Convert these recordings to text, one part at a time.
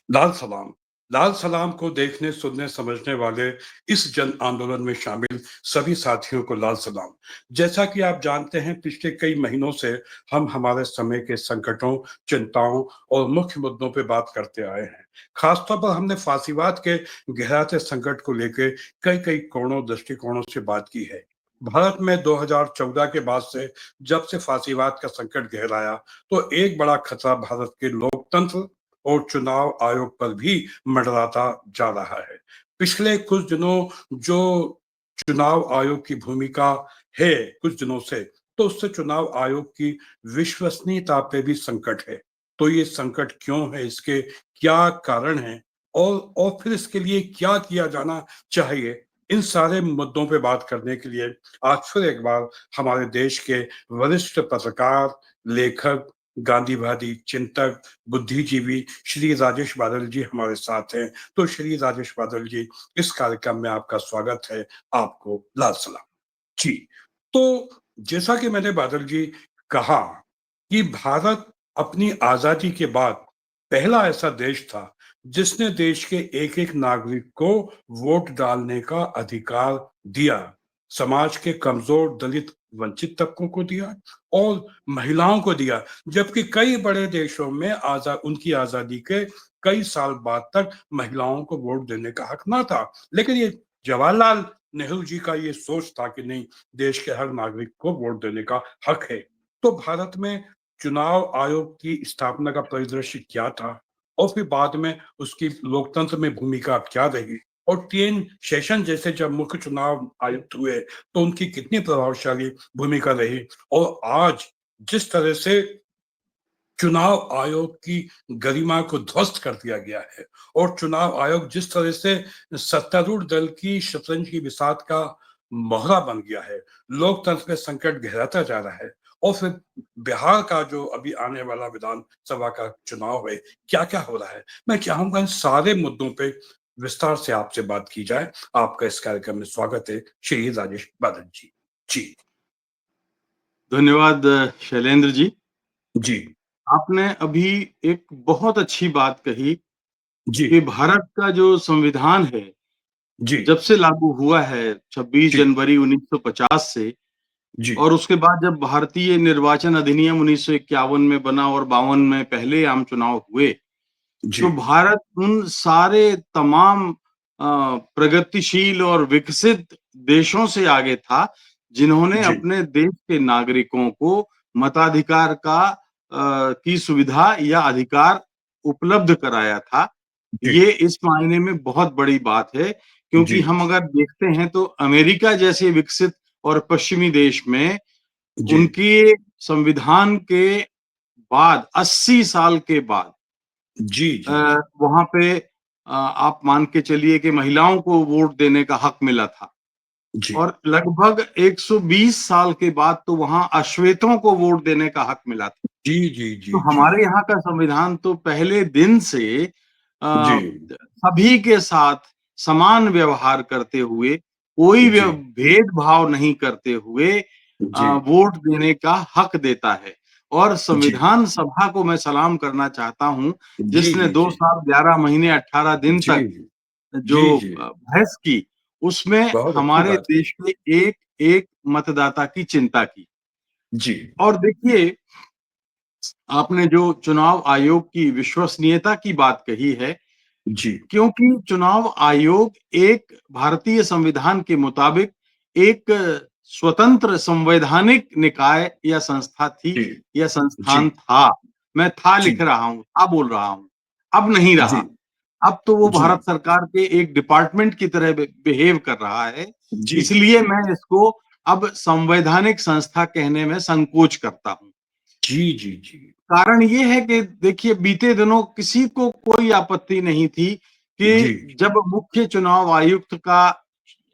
लाल सलाम। लाल सलाम को देखने, सुनने, समझने वाले इस जन आंदोलन में शामिल सभी साथियों को लाल सलाम। जैसा कि आप जानते हैं, पिछले कई महीनों से हम हमारे समय के संकटों, चिंताओं और मुख्य मुद्दों पे बात करते आए हैं। खासतौर पर हमने फांसीवाद के गहराते संकट को लेकर कई कई कोणों, दृष्टिकोणों से बात की है। भारत में 2014 के बाद से जब से फांसीवाद का संकट गहराया, तो एक बड़ा खतरा भारत के लोकतंत्र और चुनाव आयोग पर भी मंडराता जा रहा है। पिछले कुछ दिनों जो चुनाव आयोग की भूमिका है, कुछ दिनों से, तो उससे चुनाव आयोग की विश्वसनीयता पे भी संकट है। तो ये संकट क्यों है, इसके क्या कारण हैं, और फिर इसके लिए क्या किया जाना चाहिए, इन सारे मुद्दों पे बात करने के लिए आज फिर एक बार हमारे देश के वरिष्ठ पत्रकार, लेखक, गांधीवादी चिंतक, बुद्धिजीवी श्री राजेश बादल जी हमारे साथ हैं। तो श्री राजेश बादल जी, इस कार्यक्रम में आपका स्वागत है। आपको लाल सलाम जी। तो जैसा कि मैंने बादल जी कहा कि भारत अपनी आजादी के बाद पहला ऐसा देश था जिसने देश के एक एक नागरिक को वोट डालने का अधिकार दिया। समाज के कमजोर, दलित, वंचित तबकों को दिया और महिलाओं को दिया। जबकि कई बड़े देशों में उनकी आजादी के कई साल बाद तक महिलाओं को वोट देने का हक ना था। लेकिन ये जवाहरलाल नेहरू जी का ये सोच था कि नहीं, देश के हर नागरिक को वोट देने का हक है। तो भारत में चुनाव आयोग की स्थापना का परिदृश्य क्या था, और फिर बाद में उसकी लोकतंत्र में भूमिका क्या रही, और टीएन शेषन जैसे जब मुख्य चुनाव आयुक्त हुए तो उनकी कितनी प्रभावशाली भूमिका रही, और आज जिस तरह से चुनाव आयोग की गरिमा को ध्वस्त कर दिया गया है, और चुनाव आयोग जिस तरह से सत्तारूढ़ दल की शतरंज की बिसात का मोहरा बन गया है, लोकतंत्र में संकट गहराता जा रहा है। और फिर बिहार का जो अभी आने वाला विधानसभा का चुनाव है, क्या क्या हो रहा है, मैं चाहूंगा इन सारे मुद्दों पे विस्तार से आपसे बात की जाए। आपका इस कार्यक्रम में स्वागत है श्री राजेश बादल जी। जी। धन्यवाद शैलेंद्र जी। जी। आपने अभी एक बहुत अच्छी बात कही जी। कि भारत का जो संविधान है, जी। जब से लागू हुआ है 26 जी। जनवरी 1950 से, जी। और उसके बाद जब भारतीय निर्वाचन अधिनियम 1951 में बना और 52 में पहले आम चुनाव हुए, जी। तो भारत उन सारे तमाम प्रगतिशील और विकसित देशों से आगे था जिन्होंने जी। अपने देश के नागरिकों को मताधिकार की सुविधा या अधिकार उपलब्ध कराया था। जी। ये इस मायने में बहुत बड़ी बात है, जी। क्योंकि हम अगर देखते हैं तो अमेरिका जैसे विकसित और पश्चिमी देश में जी। उनके संविधान के बाद 80 साल के बाद जी। जी। वहां पे आप मान के चलिए कि महिलाओं को वोट देने का हक मिला था, जी। और लगभग 120 साल के बाद तो वहां अश्वेतों को वोट देने का हक मिला था। जी। जी। जी। तो जी। हमारे यहाँ का संविधान तो पहले दिन से जी। सभी के साथ समान व्यवहार करते हुए, कोई जी। भेदभाव नहीं करते हुए जी। वोट देने का हक देता है। और जी। संविधान सभा को मैं सलाम करना चाहता हूं, जी। जिसने जी। 2 जी। साल 11 महीने 18 दिन जी। तक जो जी। जी। बहस की, उसमें बहुत अच्छी हमारे बात है। देश के एक एक मतदाता की चिंता की। जी। और देखिए, आपने जो चुनाव आयोग की विश्वसनीयता की बात कही है, जी। क्योंकि चुनाव आयोग एक भारतीय संविधान के मुताबिक एक स्वतंत्र संवैधानिक निकाय या संस्था थी जी। या जी। संस्थान था। मैं था जी। लिख रहा हूं, था बोल रहा हूं, अब नहीं जी। रहा। अब तो वो जी। भारत सरकार के एक डिपार्टमेंट की तरह बिहेव कर रहा है। जी। जी। इसलिए मैं इसको अब संवैधानिक संस्था कहने में संकोच करता हूं। जी। जी। जी। कारण ये है कि देखिए, बीते दिनों किसी को कोई आपत्ति नहीं थी जी। कि जब मुख्य चुनाव आयुक्त का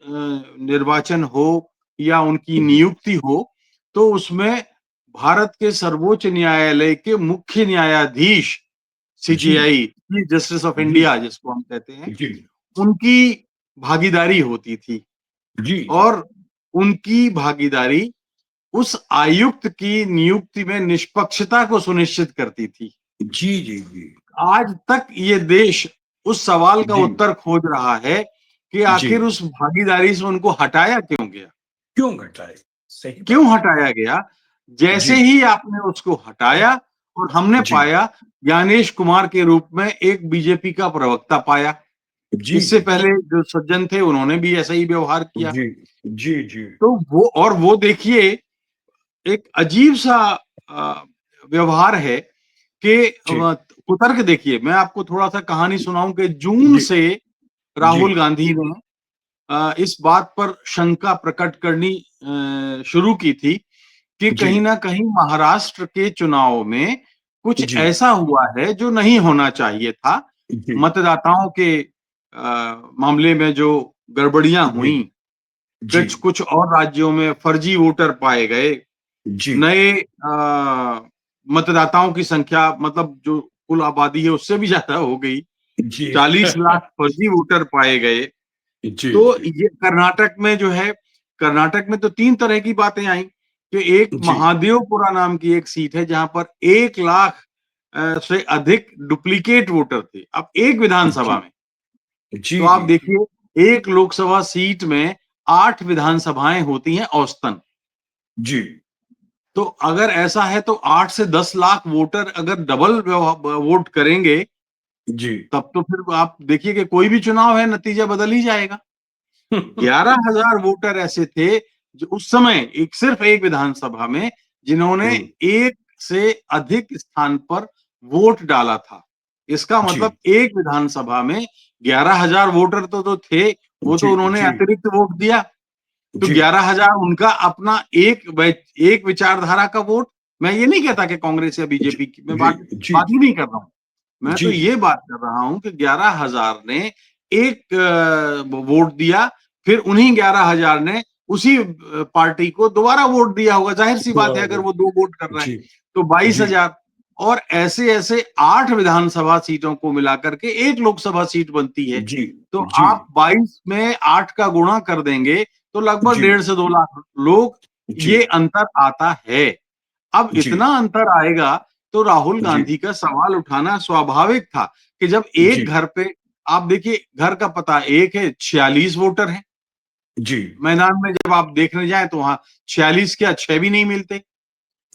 निर्वाचन हो या उनकी नियुक्ति हो, तो उसमें भारत के सर्वोच्च न्यायालय के मुख्य न्यायाधीश, जी। सीजेआई, चीफ जस्टिस ऑफ जी। इंडिया जिसको हम कहते हैं, जी। उनकी भागीदारी होती थी। जी। जी। और उनकी भागीदारी उस आयुक्त की नियुक्ति में निष्पक्षता को सुनिश्चित करती थी। जी। जी। जी। आज तक ये देश उस सवाल का जी, उत्तर खोज रहा है कि जी। आखिर उस भागीदारी से उनको हटाया क्यों गया? क्यों घटाए? सही क्यों बात है। हटाया गया? जैसे जी, ही आपने उसको हटाया और हमने जी, पाया, ज्ञानेश कुमार के रूप में एक बीजेपी का प्रवक्ता पाया। जी, इससे जी, पहले जो सज्जन थे उन्होंने भी ऐसा ही व्यवहार किया। जी, जी, जी, तो वो देखिए एक अजीब-सा अ, व्यवहार है कि जी, कुतर्क देखिए, मैं आपको थोड़ा-सा कहानी सुनाऊँ कि जून जी, से जी, राहुल गांधी ने इस बात पर शंका प्रकट करनी शुरू की थी कि जी, कहीं न कहीं महाराष्ट्र के चुनाव में कुछ जी, ऐसा हुआ है जो नहीं होना चाहिए था। जी, मतदाताओं के मामले में जो गड़बड़ियाँ जी, हुईं, जी, कुछ कुछ और राज्यों में फर्जी वोटर पाए गए, जी, नए मतदाताओं की संख्या मतलब जो कुल आबादी है उससे भी ज़्यादा हो गई। जी, 40 लाख फर्जी वोटर पाए गए। जी, तो जी, ये कर्नाटक में जो है, कर्नाटक में तो 3 तरह की बातें आई कि एक जी, महादेवपुरा नाम की एक सीट है जहां पर 1 लाख से अधिक डुप्लीकेट वोटर थे। अब एक विधानसभा जी, में, जी, तो आप जी, जी, देखिए एक लोकसभा सीट में 8 विधानसभाएं होती हैं औसतन। जी, तो अगर ऐसा है तो 8 से 10 लाख वोटर अगर डबल वोट करेंगे, जी, तब तो फिर आप देखिए कि कोई भी चुनाव है नतीजा बदल ही जाएगा। 11,000 वोटर ऐसे थे जो उस समय एक सिर्फ एक विधानसभा में जिन्होंने हुँ, एक से अधिक स्थान पर वोट डाला था। इसका मतलब जी, एक विधानसभा में 11,000 वोटर तो थे, वो जी, तो उन्होंने जी, अतिरिक्त वोट दिया। तो जी, 11,000 उनका अपना एक विचारधारा का वोट। मैं ये नहीं कहता कि कांग्रेस या जी, बीजेपी की मैं जी, बात जी, बात ही नहीं कर रहा हूँ। मैं तो जी, ये बात कर रहा हूँ कि 11,000 ने एक वोट दिया, फिर उन्हीं 11,000 ने उसी पार्टी को दोबारा वोट दिया होगा। ज़ाहिर-सी बात है अगर वो 2 वोट कर रहे हैं, जी, तो जी, 22,000 और ऐसे-ऐसे 8 विधानसभा सीटों को मिलाकर के 1 लोकसभा सीट बनती है। जी, तो जी, आप 22 में 8 का गुणा कर देंगे, तो लगभग जी, 1.5 से 2 लाख लोग जी, ये अंतर आता है। अब जी, इतना अंतर आएगा तो राहुल जी, गांधी का सवाल उठाना स्वाभाविक था कि जब एक जी, घर पे आप देखिए घर का पता एक है 46 वोटर हैं जी, मैदान में जब आप देखने जाएं तो वहां 46 क्या 6 भी नहीं मिलते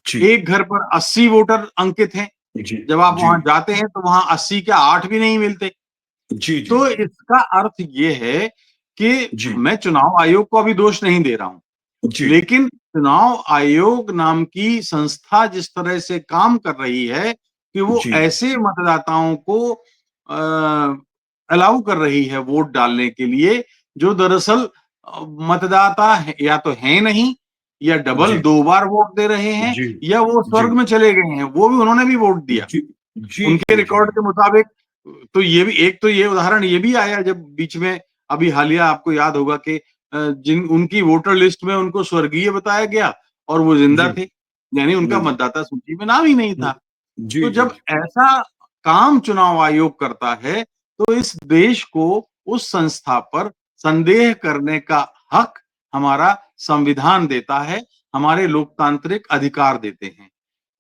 जी, एक घर पर 80 वोटर अंकित हैं जी, जब आप जी, वहां जाते हैं तो वहां 80 क्या 8 भी नहीं मिलते जी, जी, तो जी, इसका अर्थ ये है कि जी, मैं चुनाव आयोग को अभी दोष नहीं दे रहा हूं जी, लेकिन चुनाव आयोग नाम की संस्था जिस तरह से काम कर रही है कि वो जी, ऐसे मतदाताओं को अलाउ कर रही है वोट डालने के लिए जो दरअसल मतदाता या तो है नहीं या डबल जी, 2 बार वोट दे रहे हैं जी, या वो स्वर्ग में चले गए हैं वो भी उन्होंने भी वोट दिया जी, जी, उनके जी, जी, रिकॉर्ड के मुताबिक तो ये भी एक तो ये उदाहरण ये भी आया जब बीच में अभी हालिया आपको याद होगा कि जिन उनकी वोटर लिस्ट में उनको स्वर्गीय बताया गया और वो जिंदा जी, थे यानी उनका जी, मतदाता सूची में नाम ही नहीं था जी, तो जी, जब ऐसा काम चुनाव आयोग करता है तो इस देश को उस संस्था पर संदेह करने का हक हमारा संविधान देता है हमारे लोकतांत्रिक अधिकार देते हैं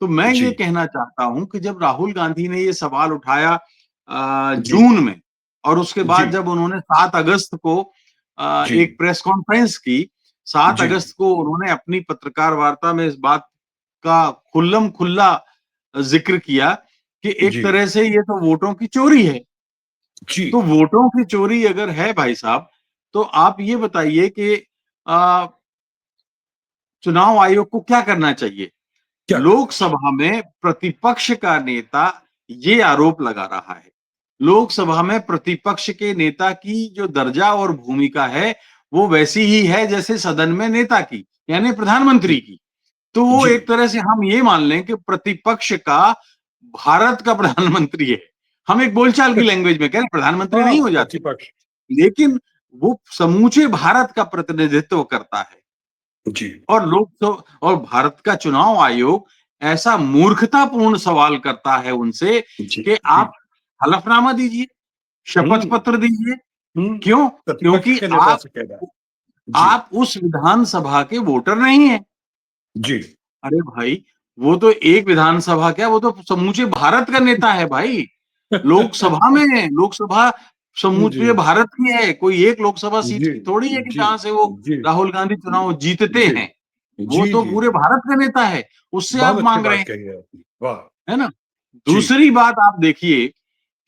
तो मैं ये जी, कहना चाहता हूं कि जब राहुल गांधी ने ये सवाल उठाया जी, जून में और उसके बाद जी, जब उन्होंने 7 अगस्त को जी, एक प्रेस कॉन्फ्रेंस की 7 जी, अगस्त को उन्होंने अपनी पत्रकार वार्ता में इस बात का खुल्लम खुल्ला जिक्र किया कि एक जी, तरह से ये तो वोटों की चोरी है जी, तो वोटों की चोरी अगर है भाई साहब तो आप ये बताइए कि अ, चुनाव आयोग को क्या करना चाहिए क्या करना चाहिए? लोकसभा में प्रतिपक्ष का नेता ये आरोप लगा रहा है लोकसभा में प्रतिपक्ष के नेता की जो दर्जा और भूमिका है वो वैसी ही है जैसे सदन में नेता की यानी जी, प्रधानमंत्री की तो वो जी, एक तरह से हम ये मान लें कि प्रतिपक्ष का भारत का प्रधानमंत्री है हम एक बोलचाल की लैंग्वेज में कह रहे हैं प्रधानमंत्री हाँ, नहीं हो जाते प्रतिपक्ष, लेकिन वो समूचे भारत का प्रतिनिधित्व करता है जी, और और भारत का चुनाव आयोग ऐसा मूर्खतापूर्ण सवाल करता है उनसे जी, कि जी, आप हलफनामा दीजिए, शपथ हुँ, पत्र दीजिए। हुँ, क्यों? प्रतिपक्ष क्योंकि के नेता से कह रहा है। जी, आप उस विधानसभा के वोटर नहीं हैं। जी, अरे भाई, वो तो एक विधानसभा क्या, वो तो समूचे भारत का नेता है भाई। लोकसभा में, लोकसभा जी समूचे भारत की है, कोई एक लोकसभा सीट जी की थोड़ी है कि जी जहां से वो जी राहुल गांधी चुनाव जीतते जी हैं। वो जी तो जी पूरे जी भारत का नेता है, उससे बहुत आप अच्छी मांग रहे बात हैं, कही है आपने, वाह। है ना? जी दूसरी बात आप देखिए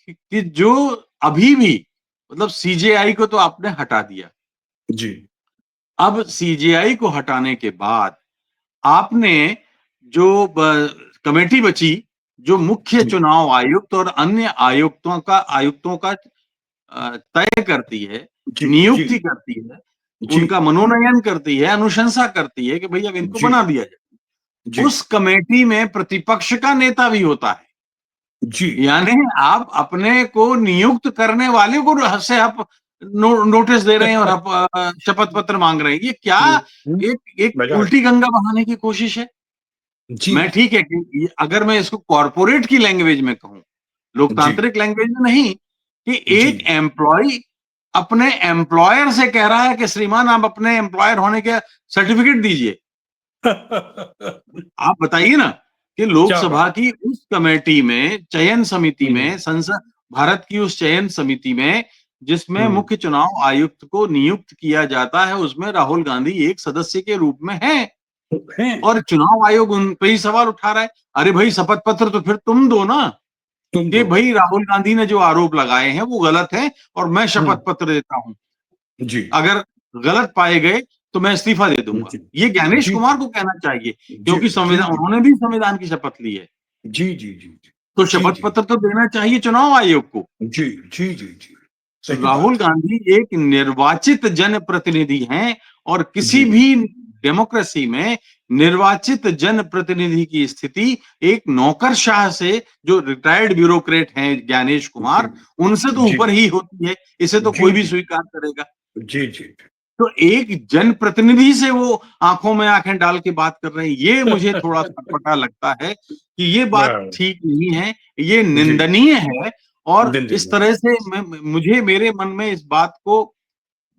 कि जो अभी भी मतलब सीजेआई को तो आपने हटा दिया। जी अब सीजेआई को हटाने के बाद आपने जो कमेटी बची, जो मुख्य जी चुनाव आयुक्त और अन्य आयुक्तों का तय करती है, जी जी नियुक्ति करती है, जी उनका मनोनयन करती है, अनुशंसा करती है कि भई अब इनको जी बना दिया जाए। जी उस कमेटी में प्रतिपक्ष का नेता भी होता है। जी यानी आप अपने को नियुक्त करने वाले को से आप नोटिस दे रहे हैं और आप शपथ पत्र मांग रहे हैं। ये क्या हम्म, एक एक मजाक। उल्टी गंगा बहाने की कोशिश है। जी मैं ठीक है कि अगर मैं इसको कॉर्पोरेट की लैंग्वेज में कहूं, जी लोकतांत्रिक लैंग्वेज में नहीं, कि जी एक एम्प्लॉय अपने एम्प्लॉयर से कह रहा है कि श्रीमान आप अपने एम्प्लॉयर होने के सर्टिफिकेट दीजिए। आप बताइए ना कि क्या लोकसभा बात। की उस कमेटी में, चयन समिति हम्म में, संसद भारत की उस चयन समिति में जिसमें हम्म मुख्य चुनाव आयुक्त को नियुक्त किया जाता है, उसमें राहुल गांधी एक सदस्य के रूप में हैं। हैं। और चुनाव आयोग उन पे ही सवाल उठा रहा है। अरे भाई शपथ पत्र तो फिर तुम दो ना, तुम कि दो। भाई राहुल गांधी ने जो आरोप लगाए हैं वो गलत है और मैं हम्म शपथ पत्र देता हूं। जी अगर गलत पाए गए तो मैं इस्तीफा दे दूंगा। जी ये ज्ञानेश जी कुमार को कहना चाहिए, जी क्योंकि जी संविधान, जी उन्होंने भी संविधान की शपथ ली है। जी जी जी तो जी शपथ जी पत्र तो देना चाहिए चुनाव आयोग को। जी जी जी जी सही राहुल बात है। गांधी एक निर्वाचित जनप्रतिनिधि हैं और जी किसी भी डेमोक्रेसी में निर्वाचित जनप्रतिनिधि की स्थिति एक नौकरशाह से, जो रिटायर्ड ब्यूरोक्रेट हैं ज्ञानेश जी कुमार, उनसे तो जी ऊपर ही होती है। इसे तो जी कोई भी जी स्वीकार करेगा। जी जी तो एक जनप्रतिनिधि से वो आंखों में आंखें डाल के बात कर रहे हैं, ये मुझे थोड़ा खटपटा लगता है कि ये बात हाँ, ठीक नहीं है, ये जी निंदनीय है। और दिन इस दिन तरह से मुझे मेरे मन में इस बात को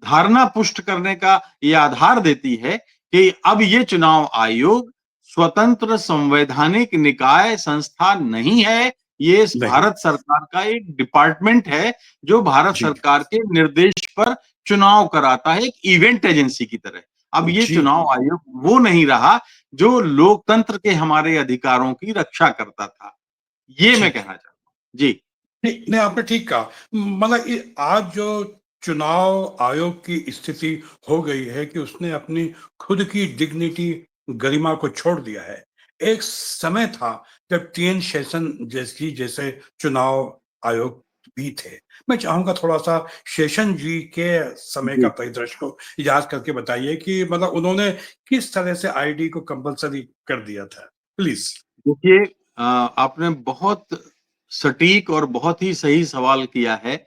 धारणा पुष्ट करने का ये आधार देती है कि अब ये चुनाव आयोग स्वतंत्र संवैधानिक निकाय संस्था नहीं है। ये नहीं। भारत सरकार का एक डिपार्टमेंट है जो भारत जी सरकार के निर्देश पर चुनाव कराता है, एक इवेंट एजेंसी की तरह। अब ये जी चुनाव जी आयोग वो नहीं रहा जो लोकतंत्र के हमारे अधिकारों की रक्षा करता था। ये जी मैं कहना चाहता हूं जी। नहीं नहीं, आपने ठीक कहा। मतलब आज जो चुनाव आयोग की स्थिति हो गई है कि उसने अपनी खुद की डिग्निटी, गरिमा को छोड़ दिया है। एक समय था जब टीएन शेषन जैसे चुनाव आयोग भी थे। मैं चाहूंगा थोड़ा सा शेषन जी के समय का जी परिदृश्य को याद करके बताइए कि मतलब उन्होंने किस तरह से आईडी को कंपलसरी कर दिया था, प्लीज। देखिए, आपने बहुत सटीक और बहुत ही सही सवाल किया है।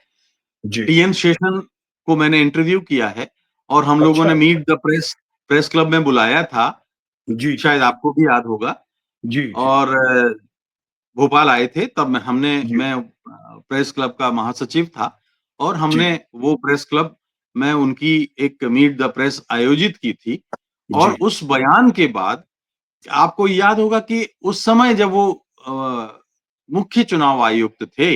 जी टीएन शेषन को मैंने इंटरव्यू किया है और हम लोगों अच्छा ने अच्छा। Meet the press press club में बुलाया था, जी जी शायद जी आपको भी याद होगा। जी जी और भोपाल आए थे, तब जी मैं प्रेस क्लब का महासचिव था और जी हमने वो प्रेस क्लब में उनकी एक मीट द प्रेस आयोजित की थी। और जी उस बयान के बाद आपको याद होगा कि उस समय जब वो मुख्य चुनाव आयुक्त थे,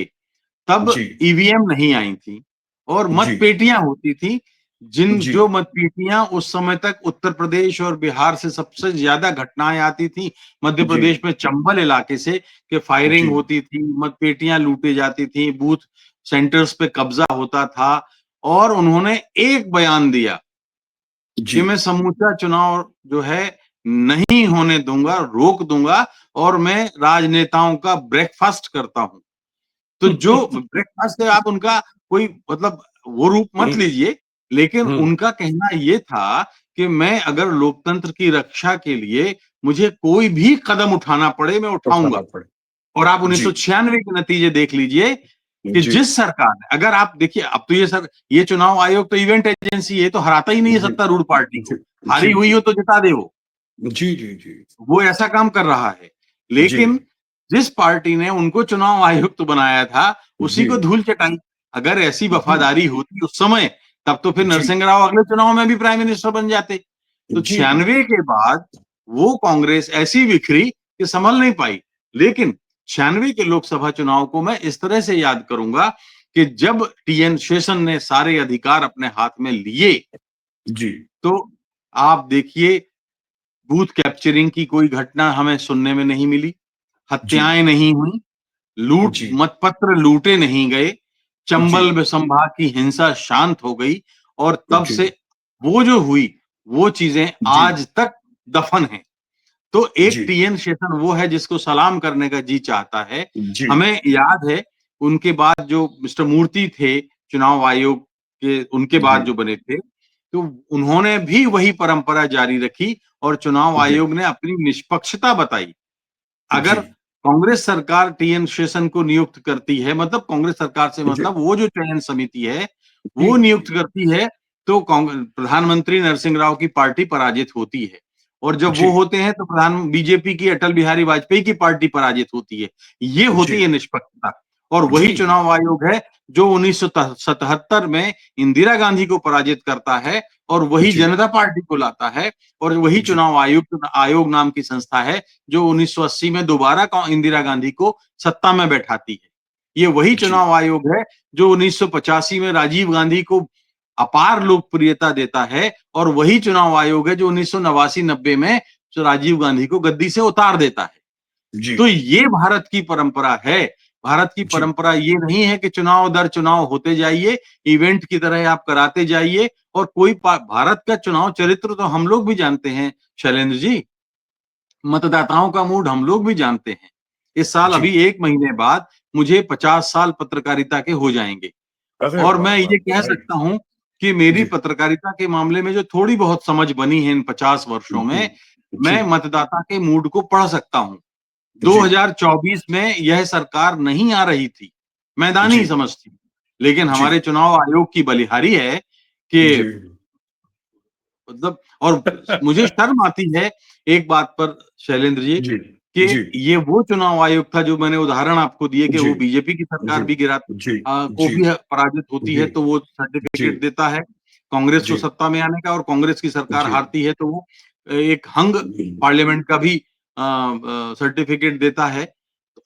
तब जी ईवीएम नहीं आई थी और जी मतपेटियां होती थी। जिन जी जो मतपेटियां उस समय तक उत्तर प्रदेश और बिहार से सबसे ज्यादा घटनाएं आती थी, मध्य जी प्रदेश में चंबल इलाके से, कि फायरिंग जी होती थी, मतपेटियां लूटी जाती थी, बूथ सेंटर्स पे कब्जा होता था। और उन्होंने एक बयान दिया कि जी मैं समूचा चुनाव जो है नहीं होने दूंगा, रोक दूंगा और मैं राजनेताओं का ब्रेकफास्ट करता हूं। तो जो ब्रेकफास्ट है, आप उनका कोई मतलब वो रूप मत लीजिए, लेकिन हम्म, उनका कहना ये था कि मैं अगर लोकतंत्र की रक्षा के लिए मुझे कोई भी कदम उठाना पड़े मैं उठाना उठाऊंगा। पड़े। और आप जी 1996 के नतीजे देख लीजिए कि जी जिस सरकार ने, अगर आप देखिए, अब तो ये चुनाव आयोग तो इवेंट एजेंसी है, तो हराता ही नहीं है जी सत्तारूढ़ पार्टी जी को। हारी जी हुई जी हो तो जिता दे जी जी जी वो ऐसा काम कर रहा है। जी लेकिन जिस पार्टी ने उनको चुनाव आयुक्त बनाया था, उसी जी को धूल चटाई। अगर ऐसी जी वफादारी होती उस समय, तब तो फिर जी नरसिंह राव अगले चुनाव में भी प्राइम मिनिस्टर बन जाते। तो जी जी 96 के बाद वो कांग्रेस ऐसी बिखरी कि संभल नहीं पाई। लेकिन 96 के लोकसभा चुनाव को मैं इस तरह से याद करूंगा कि जब टीएन शेषन ने सारे अधिकार अपने हाथ में लिए, जी, तो आप देखिए बूथ कैप्चरिंग की कोई घटना हमें सुनने में नहीं मिली, जी, हत्याएं नहीं हुई, जी, मतपत्र लूटे नहीं गए, जी, चंबल में संभाग की हिंसा शांत हो गई और तब जी, से वो जो हुई, वो चीजें जी, आज तक दफन हैं। तो एक जी, टीएन शेषन वो है जिसको सलाम करने का जी चाहता है। जी, हमें याद है उनके बाद जो मिस्टर मूर्ति थे, चुनाव आयोग के उनके जी, बाद जो बने थे, तो उन्होंने भी वही परंपरा जारी रखी और चुनाव जी, आयोग ने अपनी निष्पक्षता बताई। अगर जी, कांग्रेस सरकार टीएन शेषन को नियुक्त करती है, मतलब कांग्रेस सरकार से जी, मतलब वो जो चयन समिति है, जी, वो नियुक्त करती है, तो प्रधानमंत्री नरसिंह राव की पार्टी पराजित होती है। और जब वो जी, होते हैं तो बीजेपी की अटल बिहारी वाजपेयी की पार्टी पराजित होती है। ये जी, होती है निष्पक्षता। और वही जी, जी, चुनाव आयोग है जो 1977 में इंदिरा गांधी को पराजित करता है और वही जी, जनता पार्टी को लाता है और वही जी, चुनाव आयोग नाम की संस्था है जो 1980 में दोबारा इंदिरा गांधी को सत्ता में बैठाती है। ये वही जी, चुनाव आयोग है जो 1985 में राजीव गांधी को अपार लोकप्रियता देता है और वही चुनाव आयोग है जो 1989-90 में जो राजीव गांधी को गद्दी से उतार देता है। जी, तो ये भारत की परंपरा है। भारत की जी, परंपरा ये नहीं है कि चुनाव दर चुनाव होते जाइए, इवेंट की तरह आप कराते जाइए और भारत का चुनाव चरित्र तो हम लोग भी जानते हैं शैलेंद्र जी। मतदाताओं का मूड हम लोग भी जानते हैं। इस साल जी। अभी 1 महीने बाद मुझे 50 साल पत्रकारिता के हो जाएँगे अरे और वाह, मैं वाह! ये कह बधाई। सकता हूँ कि मेरी जी, पत्रकारिता के मामले में जो थोड़ी बहुत समझ बनी है इन 50 वर्षों जी, में, जी, मैं मतदाता के मूड को पढ़ सकता हूँ। जी, 2024 में यह सरकार नहीं आ रही थी, मैदानी जी, समझ थी। लेकिन जी, हमारे चुनाव आयोग की बलिहारी है कि जी, मतलब और मुझे शर्म आती है एक बात पर शैलेंद्र जी जी, कि जी, ये वो चुनाव आयोग था जो मैंने उदाहरण आपको दिए कि जी, वो बीजेपी की जी, सरकार भी जी, को जी, भी पराजित होती है तो वो जी, सर्टिफिकेट देता है कांग्रेस को जी, सत्ता में आने का और कांग्रेस की सरकार जी, हारती है तो वो एक हंग पार्लियामेंट का भी सर्टिफिकेट देता है।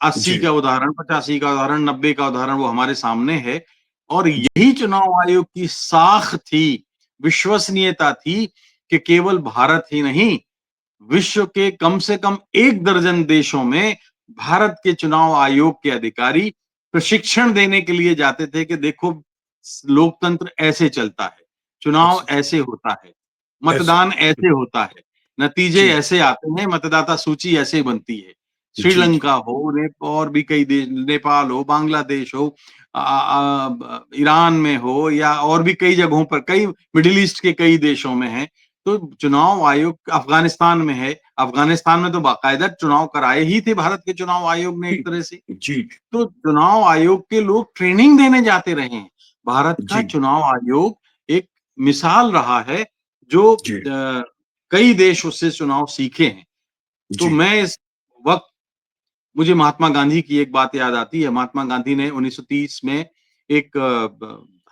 80 जी, का उदाहरण, 85 का उदाहरण, 90 का उदाहरण वो हमारे सामने है और यही चुनाव आयोग की साख थी, विश्वसनीयता थी कि केवल भारत ही नहीं, विश्व के कम से कम 1 दर्जन देशों में भारत के चुनाव आयोग के अधिकारी प्रशिक्षण देने के लिए जाते थे कि देखो लोकतंत्र ऐसे चलता है, चुनाव अच्छा, ऐसे होता है, ऐसे, मतदान ऐसे होता है, नतीजे जी, ऐसे आते हैं, मतदाता सूची ऐसे बनती है। जी, जी, श्रीलंका हो, और भी कई देश, नेपाल हो, बांग्लादेश हो, ईरान में हो या और भी कई जगहों पर, कई मिडिल ईस्ट के कई देशों में है। तो चुनाव आयोग अफगानिस्तान में है, अफगानिस्तान में तो बाकायदा चुनाव कराए ही थे भारत के चुनाव आयोग ने एक तरह से। जी, तो चुनाव आयोग के लोग ट्रेनिंग देने जाते रहे हैं। भारत का जी, चुनाव आयोग एक मिसाल रहा है जो जी, कई देश उससे चुनाव सीखे हैं। तो जी, मैं इस वक़्त मुझे महात्मा गांधी की एक बात याद आती है। महात्मा गांधी ने 1930 में एक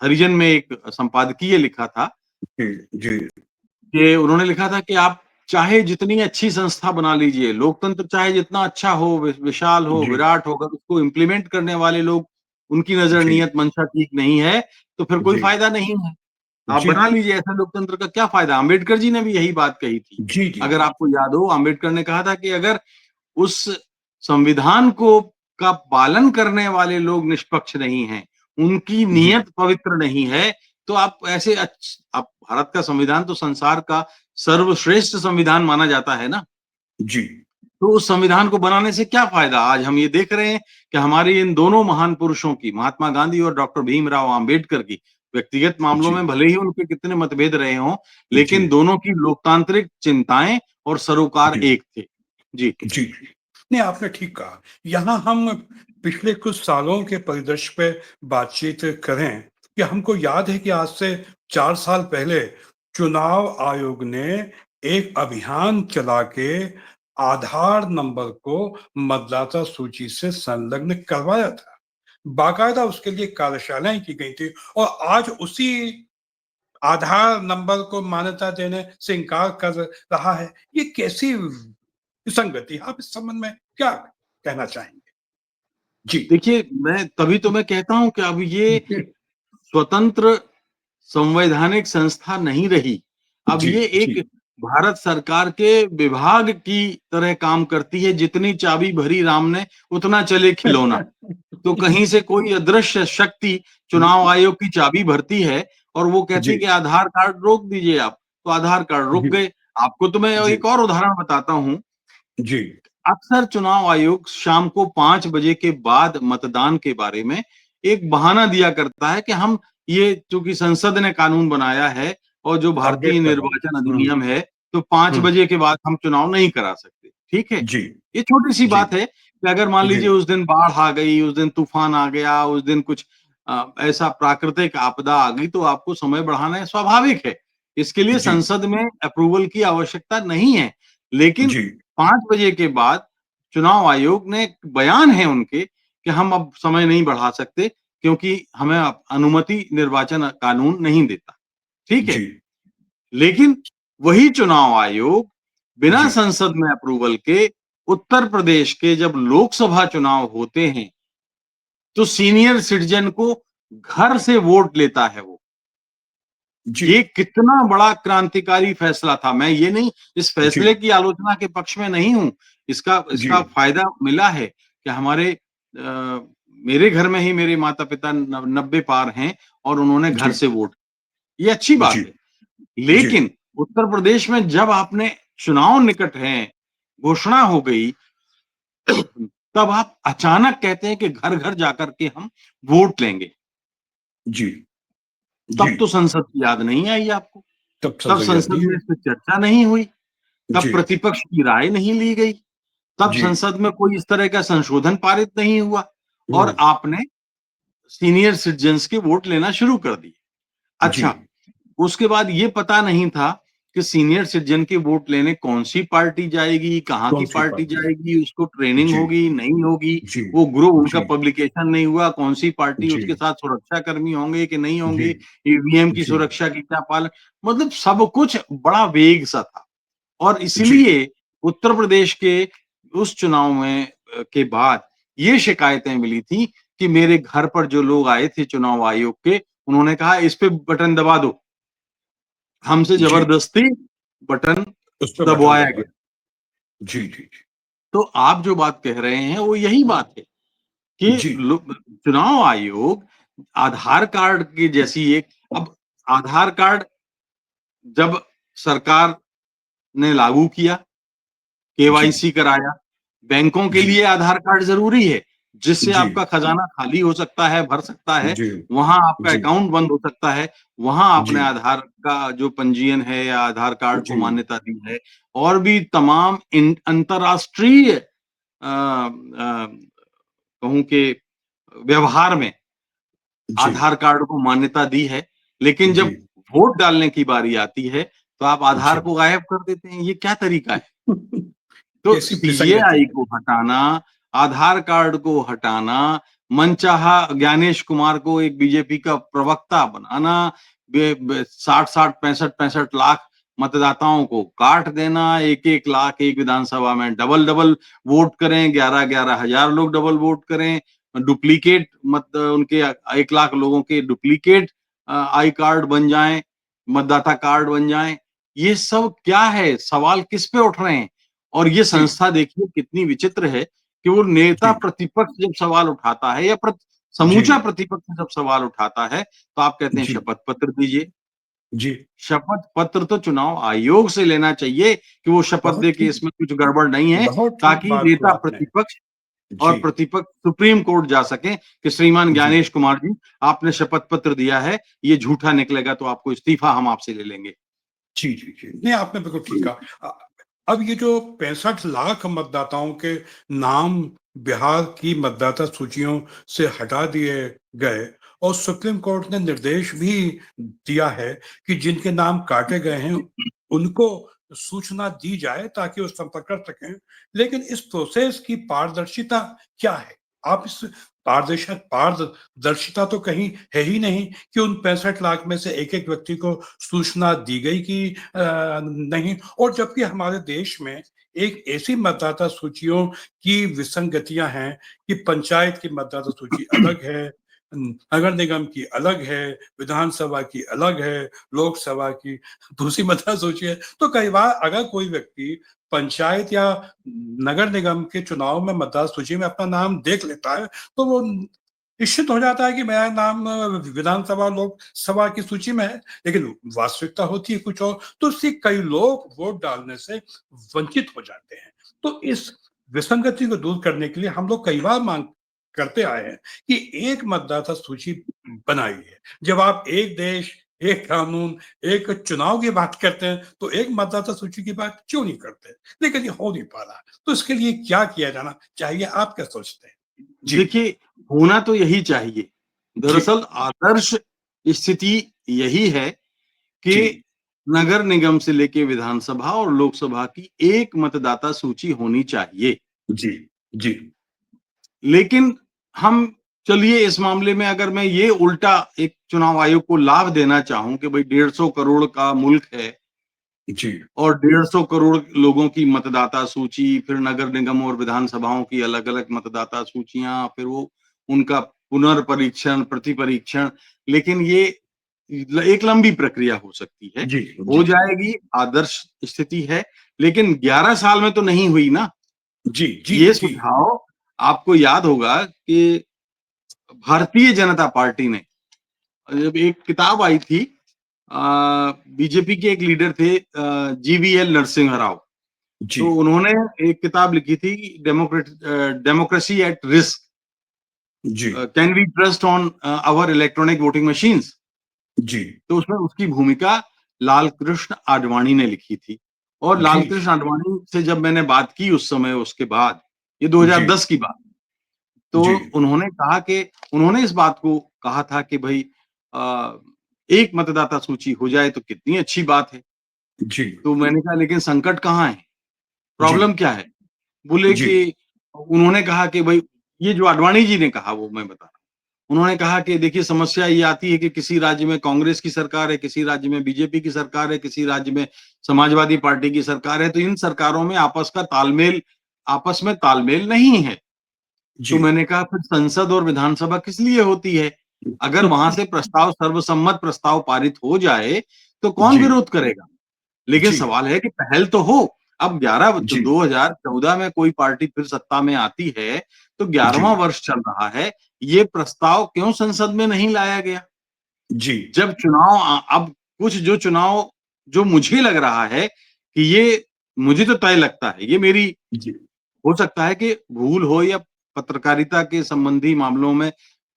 हरिजन में एक संपादकीय लिखा था जी, जी, कि उन्होंने लिखा था कि आप चाहे जितनी अच्छी संस्था बना लीजिए, लोकतंत्र चाहे जितना अच्छा हो, विशाल हो, जी, विराट हो, अगर उसको इम्प्लीमेंट करने वाले लोग उनकी नज़र जी, नियत मंशा ठीक नहीं है, तो फिर कोई जी, फ़ायदा नहीं है। आप जी, बना लीजिए ऐसा लोकतंत्र का क्या फ़ायदा? अम्बेडकर जी ने भी यही बात कही थी। जी, जी, अगर जी, आपको याद हो अम्बेडकर ने कहा था कि अगर उस संविधान को का पालन करने वाले लोग निष्पक्ष नहीं हैं, उनकी जी, नीयत पवित्र नहीं है, तो आप ऐसे आप भारत का संविधान तो संसार का सर्वश्रेष्ठ संविधान माना जाता है ना, जी, तो उस संविधान को बनाने से क्या फ़ायदा? आज हम ये देख रहे हैं कि हमारे इन दोनों महान पुरुषों की, महात्मा गांधी और डॉक्टर भीमराव अम्बेडकर की, व्यक्तिगत मामलों में भले ही उनके कितने मतभेद रहे हों, जी, लेकिन दोनों की लोकतांत्रिक चिंताएँ और सरोकार जी, एक थे। जी। जी। नहीं, आपने ठीक कहा। यहाँ हम पिछले कुछ सालों के परिदृश्य पे बातचीत करें कि हमको याद है कि आज से 4 साल पहले चुनाव आयोग ने एक अभियान चला के आधार नंबर को मतदाता सूची से संलग्न करवाया था। बाकायदा उसके लिए कार्यशालाएँ की गई थी और आज उसी आधार नंबर को मान्यता देने से इनकार कर रहा है। ये कैसी विसंगति? आप इस संबंध में क्या कहना चाहेंगे? जी। देखिए, मैं तभी तो मैं कहता हूँ कि अब ये स्वतंत्र संवैधानिक संस्था नहीं रही। अब जी, ये जी। एक भारत सरकार के विभाग की तरह काम करती है, जितनी चाबी भरी राम ने उतना चले खिलौना। तो कहीं से कोई अदृश्य शक्ति चुनाव आयोग की चाबी भरती है और वो कहती जी, है कि आधार कार्ड रोक दीजिए आप, तो आधार कार्ड रुक जी, गए। आपको तो मैं जी, एक और उदाहरण बताता हूँ। जी, अक्सर चुनाव आयोग शाम को 5 बजे के बाद मतदान के बारे में एक बहाना दिया करता है कि हम ये चूँकि संसद ने कानून बनाया है और जो भारतीय अपडेट कर रहा निर्वाचन हूँ। हुँ, अधिनियम है, तो 5 हुँ, बजे के बाद हम चुनाव नहीं करा सकते। ठीक है? जी, ये छोटी-सी जी, बात है कि अगर मान जी, लीजिए उस दिन बाढ़ आ गई, उस दिन तूफान आ गया, उस दिन कुछ ऐसा प्राकृतिक आपदा आ गई, तो आपको समय बढ़ाना स्वाभाविक है। इसके लिए जी, संसद में अप्रूवल की आवश्यकता नहीं है। लेकिन जी, 5 बजे के बाद चुनाव आयोग ने एक बयान है उनके कि हम अब समय नहीं बढ़ा सकते क्योंकि हमें अब अनुमति निर्वाचन कानून नहीं देता। ठीक है? जी, लेकिन वही चुनाव आयोग बिना जी, संसद में अप्रूवल के उत्तर प्रदेश के जब लोकसभा चुनाव होते हैं, तो सीनियर सिटीजन को घर से वोट लेता है वो। जी, ये कितना बड़ा क्रांतिकारी फैसला था। मैं ये नहीं इस जी, फैसले की आलोचना के पक्ष में नहीं हूँ। इसका जी, इसका फ़ायदा मिला है कि हमारे मेरे घर में ही मेरे माता-पिता 90 पार हैं और उन्होंने घर जी, से वोट ये अच्छी बात जी, है। जी, लेकिन उत्तर प्रदेश में जब आपने चुनाव निकट हैं, घोषणा हो गई, तब आप अचानक कहते हैं कि घर-घर जाकर के हम वोट लेंगे। जी, जी, तब तो संसद की याद नहीं आई आपको। तब तब सजा संसद यादी में है। इस पे चर्चा नहीं हुई। तब जी, प्रतिपक्ष की राय नहीं ली गई। तब जी, संसद में कोई इस तरह का संशोधन पारित नहीं हुआ हुँ, और आपने सीनियर सिटीज़न्स के वोट लेना शुरू कर दिए। जी, अच्छा, उसके बाद ये पता नहीं था कि सीनियर सिटीज़न के वोट लेने कौन-सी पार्टी जाएगी, कहाँ की कौन-सी पार्टी पार्टी? जाएगी, उसको ट्रेनिंग जी, होगी, नहीं होगी, जी, वो ग्रुप उनका जी, पब्लिकेशन नहीं हुआ, कौन-सी पार्टी जी, उसके साथ सुरक्षाकर्मी होंगे कि नहीं जी, होंगे, ईवीएम की जी, सुरक्षा की क्या पालन मतलब सब कुछ बड़ा वेग सा था। और जी, इसलिए उत्तर प्रदेश के उस चुनाव में के बाद ये शिकायतें मिली थी कि मेरे घर पर जो लोग आए थे चुनाव आयोग के, उन्होंने कहा इस पे बटन दबा दो। हमसे जी, जबरदस्ती बटन उस पे बटन दबवाया दबाएँ। गया। जी, जी, जी, तो आप जो बात कह रहे हैं वो यही बात है कि जी, चुनाव आयोग आधार कार्ड की जैसी एक अब आधार कार्ड जब सरकार ने लागू किया जी, केवाईसी कराया। बैंकों के जी, लिए आधार कार्ड ज़रूरी है, जिससे जी, आपका खज़ाना खाली हो सकता है, भर सकता है, जी, वहाँ आपका जी, अकाउंट बंद हो सकता है, वहाँ जी, आपने आधार का जो पंजीयन है या आधार कार्ड को जी, मान्यता दी है और भी तमाम अंतर्राष्ट्रीय कहूँ कि व्यवहार में जी, आधार कार्ड को मान्यता दी है, लेकिन जी, जब वोट डालने की बारी आती है, तो आप आधार जी। को गायब कर देते हैं, ये क्या तरीका है? तो कैसी विसंगति सीएआई है। को हटाना, आधार कार्ड को हटाना, मनचाहा ज्ञानेश कुमार को एक बीजेपी का प्रवक्ता बनाना, बे बे 60-60, 65-65 लाख मतदाताओं को काट देना, 1-1 लाख एक विधानसभा में डबल-डबल वोट करें, 11-11 हज़ार लोग डबल वोट करें, डुप्लीकेट मत उनके 1 लाख लोगों के डुप्लीकेट आई कार्ड बन जाएँ, मतदाता कार्ड बन जाएँ। ये सब क्या है? सवाल किस पे उठ रहे हैं? और ये जी, संस्था देखिए कितनी विचित्र है कि वो नेता जी, प्रतिपक्ष जब सवाल उठाता है या जी, समूचा प्रतिपक्ष जब सवाल उठाता है, तो आप कहते हैं जी, शपथ पत्र दीजिए। जी। शपथ पत्र तो चुनाव आयोग से लेना चाहिए कि वो शपथ बहुत दे कि ठीक इसमें कुछ गड़बड़ नहीं है, बहुत ठीक ताकि बात नेता कहा आपने। प्रतिपक्ष और जी, प्रतिपक्ष सुप्रीम कोर्ट जा सकें कि श्रीमान जी, ज्ञानेश कुमार जी, आपने शपथ पत्र दिया है, ये झूठा निकलेगा तो आपको इस्तीफा हम आपसे ले लेंगे। जी, जी, जी। नहीं, आपने बिल्कुल ठीक कहा। अब ये जो 65 लाख मतदाताओं के नाम बिहार की मतदाता सूचियों से हटा दिए गए और सुप्रीम कोर्ट ने निर्देश भी दिया है कि जिनके नाम काटे गए हैं, उनको सूचना दी जाए ताकि वो संपर्क कर सकें। लेकिन इस प्रोसेस की पारदर्शिता क्या है? आप इस पारदर्शिता तो कहीं है ही नहीं कि उन 65 लाख में से एक-एक व्यक्ति को सूचना दी गई कि नहीं। और जबकि हमारे देश में एक ऐसी मतदाता सूचियों की विसंगतियां हैं कि पंचायत की मतदाता सूची अलग है, नगर निगम की अलग है, विधानसभा की अलग है, लोकसभा की दूसरी मतदाता सूची है। तो कई बार अगर कोई व्यक्ति पंचायत या नगर निगम के चुनाव में मतदाता सूची में अपना नाम देख लेता है, तो वो निश्चित हो जाता है कि मेरा नाम विधानसभा लोकसभा की सूची में है, लेकिन वास्तविकता होती है कुछ और। तो इससे कई लोग वोट डालने से वंचित हो जाते हैं। तो इस विसंगति को दूर करने के लिए हम लोग कई बार मांग करते आए हैं कि एक मतदाता सूची बनाइए। जब आप एक देश, एक कानून, एक चुनाव की बात करते हैं, तो एक मतदाता सूची की बात क्यों नहीं करते? लेकिन ये हो नहीं पा रहा। तो इसके लिए क्या किया जाना चाहिए? आप क्या सोचते हैं? जी, देखिए, होना तो यही चाहिए। जी, दरअसल आदर्श स्थिति यही है कि जी, नगर निगम से लेके विधानसभा और लोकसभा की एक मतदाता सूची होनी चाहिए। जी, जी, लेकिन हम चलिए इस मामले में अगर मैं ये उल्टा एक चुनाव आयोग को लाभ देना चाहूं कि भाई 150 करोड़ का मुल्क है जी, और 150 करोड़ लोगों की मतदाता सूची, फिर नगर निगम और विधानसभाओं की अलग-अलग मतदाता सूचियां, फिर वो उनका पुनर्परीक्षण, प्रतिपरीक्षण, लेकिन ये एक लंबी प्रक्रिया हो सकती है। जी, हो जी, जाएगी, आदर्श स्थिति है, लेकिन 11 साल में तो नहीं हुई ना। जी, जी, ये जी, सुझाव आपको याद होगा कि भारतीय जनता पार्टी ने जब एक किताब आई थी, बीजेपी के एक लीडर थे जीवीएल नरसिंह राव, जी, तो उन्होंने एक किताब लिखी थी डेमोक्रेसी एट रिस्क, जी, can we trust on our electronic voting machines. जी, तो उसमें उसकी भूमिका लाल कृष्ण आडवाणी ने लिखी थी। और लाल जी, कृष्ण आडवाणी से जब मैंने बात की उस समय, उसके बाद, ये जी, 2010 की बात, तो जी, उन्होंने कहा कि उन्होंने इस बात को कहा था कि भाई अ, एक मतदाता सूची हो जाए तो कितनी अच्छी बात है। जी, तो मैंने कहा लेकिन संकट कहाँ है? जी, प्रॉब्लम क्या है? बोले जी, कि उन्होंने कहा कि भाई, ये जो आडवाणी जी ने कहा वो मैं बता रहा हूँ। उन्होंने कहा कि देखिए समस्या ये आती है कि किसी राज्य में कांग्रेस की सरकार है, किसी राज्य में बीजेपी की सरकार है, किसी राज्य में समाजवादी पार्टी की सरकार है, तो इन सरकारों में आपस में तालमेल नहीं है। तो जी, मैंने कहा फिर संसद और विधानसभा किस लिए होती है? अगर वहां से प्रस्ताव, सर्वसम्मत प्रस्ताव पारित हो जाए, तो कौन जी, विरोध करेगा? लेकिन जी, सवाल है कि पहल तो हो। अब 11 जी, 2014 में कोई पार्टी फिर सत्ता में आती है, तो जी, 11वां वर्ष चल रहा है, ये प्रस्ताव क्यों संसद में नहीं लाया गया? जी, जब चुनाव अब कुछ जो चुनाव, जो मुझे लग रहा है कि ये, मुझे तो तय लगता है, ये मेरी, जी, हो सकता है कि भूल हो या पत्रकारिता के संबंधी मामलों में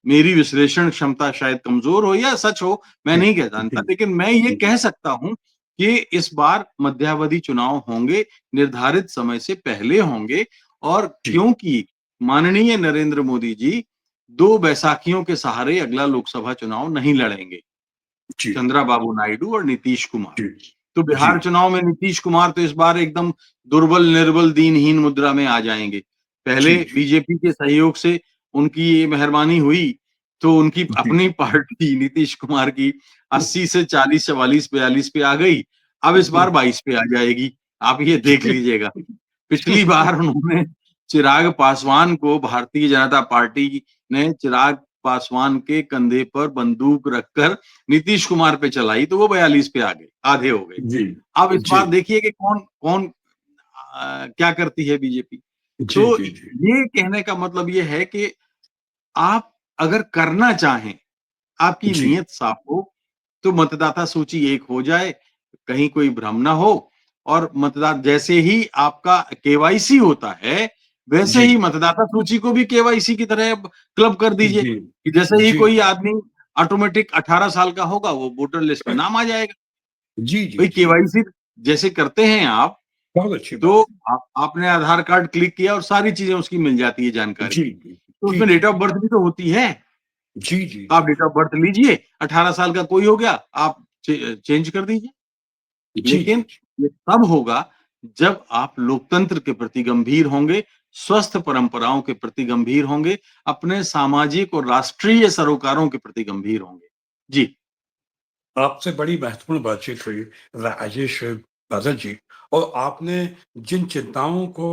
मेरी विश्लेषण क्षमता शायद कमजोर हो या सच हो, मैं जी, नहीं कह जानता, जी, लेकिन मैं ये जी, कह सकता हूं कि इस बार मध्यावधि चुनाव होंगे, निर्धारित समय से पहले होंगे। और जी, क्योंकि माननीय नरेंद्र मोदी जी दो बैसाखियों के सहारे अगला लोकसभा चुनाव नहीं लड़ेंगे, जी, चंद्राबाबू नायडू और नीतीश कुमार। जी, तो जी, बिहार चुनाव में नीतीश कुमार तो इस बार एकदम दुर्बल, निर्बल, दीनहीन मुद्रा में आ जाएंगे। पहले जी, जी, बीजेपी के सहयोग से उनकी ये मेहरबानी हुई, तो उनकी जी, अपनी पार्टी नीतीश कुमार की 80 से 40, 44, 42 पे आ गई। अब इस बार 22 पे आ जाएगी। आप ये देख लीजिएगा। पिछली बार उन्होंने चिराग पासवान को, भारतीय जनता पार्टी ने चिराग पासवान के कंधे पर बंदूक रखकर नीतीश कुमार पे चलाई, तो वो 42 पे आ गए, आधे हो गए। जी, अब इस जी, बार देखिए कि कौन कौन क्या करती है बीजेपी। जी, तो जी, जी, ये कहने का मतलब ये है कि आप अगर करना चाहें, आपकी जी, नीयत साफ हो, तो मतदाता सूची एक हो जाए, कहीं कोई भ्रम ना हो। और मतदाता, जैसे ही आपका केवाईसी होता है, वैसे जी, ही मतदाता सूची को भी केवाईसी की तरह क्लब कर दीजिए जी, कि जैसे ही जी, कोई आदमी ऑटोमेटिक 18 साल का होगा, वो वोटर लिस्ट में नाम आ जाएगा। जी, जी, भाई जी, केवाईसी जैसे करते हैं आप, बहुत अच्छी तो बात है। आपने आधार कार्ड क्लिक किया और सारी चीजें उसकी मिल जाती है, जानकारी। जी, तो जी, उसमें जी, डेट ऑफ बर्थ भी तो होती है। जी, जी, आप जी, डेट ऑफ बर्थ लीजिए, 18 साल का कोई हो गया, आप चेंज कर दीजिए। जी, जी, लेकिन ये तब होगा जब आप लोकतंत्र के प्रति गंभीर होंगे, स्वस्थ परंपराओं के प्रति गंभीर होंगे, अपने सामाजिक और राष्ट्रीय सरोकारों के प्रति गंभीर होंगे। जी। आपसे बड़ी महत्वपूर्ण बातचीत हुई राजेश बादल जी, और आपने जिन चिंताओं को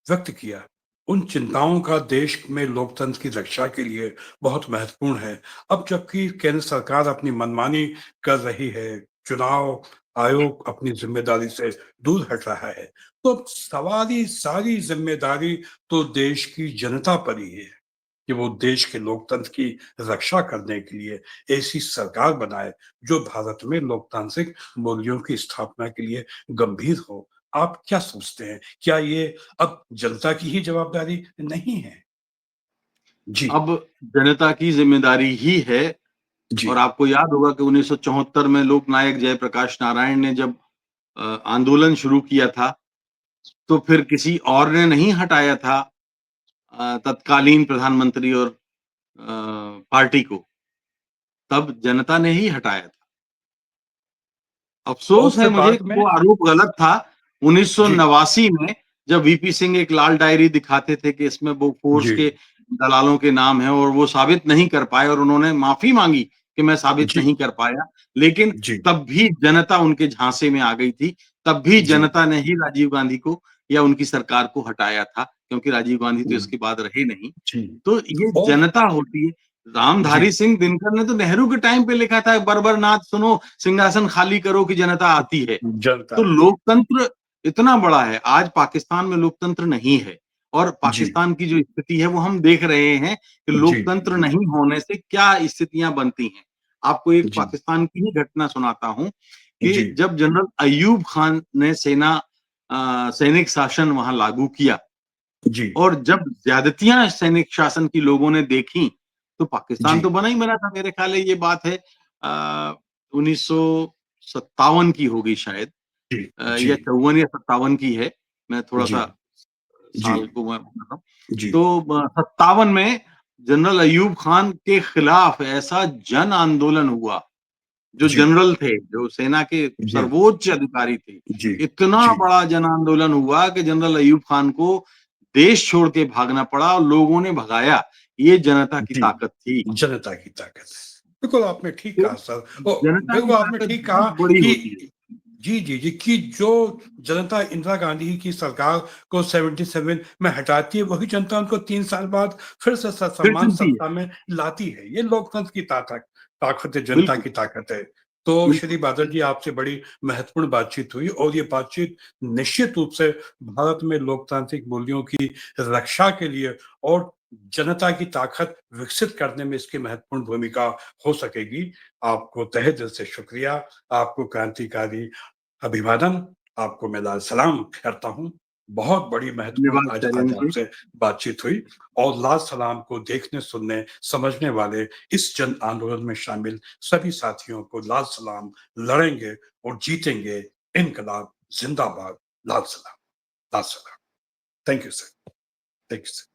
व्यक्त किया, उन चिंताओं का देश में लोकतंत्र की रक्षा के लिए बहुत महत्वपूर्ण है। अब जबकि केंद्र सरकार अपनी मनमानी कर रही है, चुनाव आयोग अपनी जिम्मेदारी से दूर हट रहा है, तो सारी जिम्मेदारी तो देश की जनता पर ही है कि वो देश के लोकतंत्र की रक्षा करने के लिए ऐसी सरकार बनाए जो भारत में लोकतांत्रिक मूल्यों की स्थापना के लिए गंभीर हो। आप क्या सोचते हैं? क्या ये अब जनता की ही जवाबदारी नहीं है? जी, अब जनता की जिम्मेदारी ही है। जी, और आपको याद होगा कि 1974 में लोकनायक जयप्रकाश नारायण ने जब आंदोलन शुरू किया था, तो फिर किसी और ने नहीं हटाया था तत्कालीन प्रधानमंत्री और पार्टी को, तब जनता ने ही हटाया था। और अफ़सोस है फिर मुझे बाद कि में वो आरोप गलत था। जी, 1989 में जब वीपी सिंह एक लाल डायरी दिखाते थे कि इसमें बोफोर्स जी, के दलालों के नाम हैं और वो साबित नहीं कर पाए और उन्होंने माफ़ी माँगी कि मैं साबित जी, नहीं कर पाया। लेकिन जी, तब भी जनता उनके झांसे में आ गई थी। तब भी जी, जनता ने ही राजीव गांधी को या उनकी सरकार को हटाया था, क्योंकि राजीव गांधी तो हुँ, इसके बाद रहे नहीं। जी, तो ये और जनता होती है। रामधारी जी, सिंह दिनकर ने तो नेहरू के टाइम पे लिखा था, बर्बरनाथ सुनो, सिंहासन खाली करो कि जनता आती है। जनता तो आती है। लोकतंत्र इतना बड़ा है। आज पाकिस्तान में लोकतंत्र नहीं है और जी, पाकिस्तान की जो स्थिति है वो हम देख रहे हैं कि जी, लोकतंत्र जी, नहीं होने से क्या स्थितियां बनती हैं। आपको एक जी, पाकिस्तान की ही घटना सुनाता हूं कि जी, जब जनरल अय्यूब खान ने सैनिक शासन वहां लागू किया जी, और जब ज्यादतियां सैनिक शासन की लोगों ने देखी, तो पाकिस्तान जी, तो बना ही बना था। मेरे ख्याल है ये बात है 1957 की होगी शायद, जी, जी, या 54 या 57 की है। मैं जी, थोड़ा-सा जी, साल को मैं भूल रहा हूँ। जी, तो 57 में जनरल अय्यूब खान के खिलाफ ऐसा जन आंदोलन हुआ, जो जी, जनरल थे, जो सेना के जी, सर्वोच्च अधिकारी थे। जी, इतना जी, बड़ा जन आंदोलन हुआ कि जनरल अय्यूब खान को देश छोड़ के भागना पड़ा और लोगों ने भगाया। ये जनता की जी, ताकत थी। जनता की ताकत है। बिल्कुल आपने ठीक तो कहा सर, और जनता की बिल्कुल आपने ताकत ठीक कहा बहुत बड़ी कि होती है। जी, जी, जी, कि जो जनता इंदिरा गांधी की सरकार को 77 में हटाती है, वही जनता उनको 3 साल बाद फिर से फिर ससम्मान चलती है। सत्ता में लाती है। ये लोकतंत्र की ताकत है, जनता बिल्कुल, की ताकत है। तो बिल्कुल। श्री बादल जी, आपसे बड़ी महत्वपूर्ण बातचीत हुई, और ये बातचीत निश्चित रूप से भारत में लोकतांत्रिक मूल्यों की रक्षा के लिए और जनता की ताकत विकसित करने में इसकी महत्वपूर्ण भूमिका हो सकेगी। आपको तहे दिल से शुक्रिया, आपको क्रांतिकारी अभिवादन, आपको मैं लाल सलाम करता हूँ। बहुत बड़ी महत्वपूर्ण धन्यवाद आज आज शैलेंद्र जी। आपसे बातचीत हुई, और लाल सलाम को देखने, सुनने, समझने वाले इस जन आंदोलन में शामिल सभी साथियों को लाल सलाम। लड़ेंगे और जीतेंगे, इनकलाब ज़िंदाबाद, लाल सलाम, लाल सलाम। Thank you sir, thank you sir.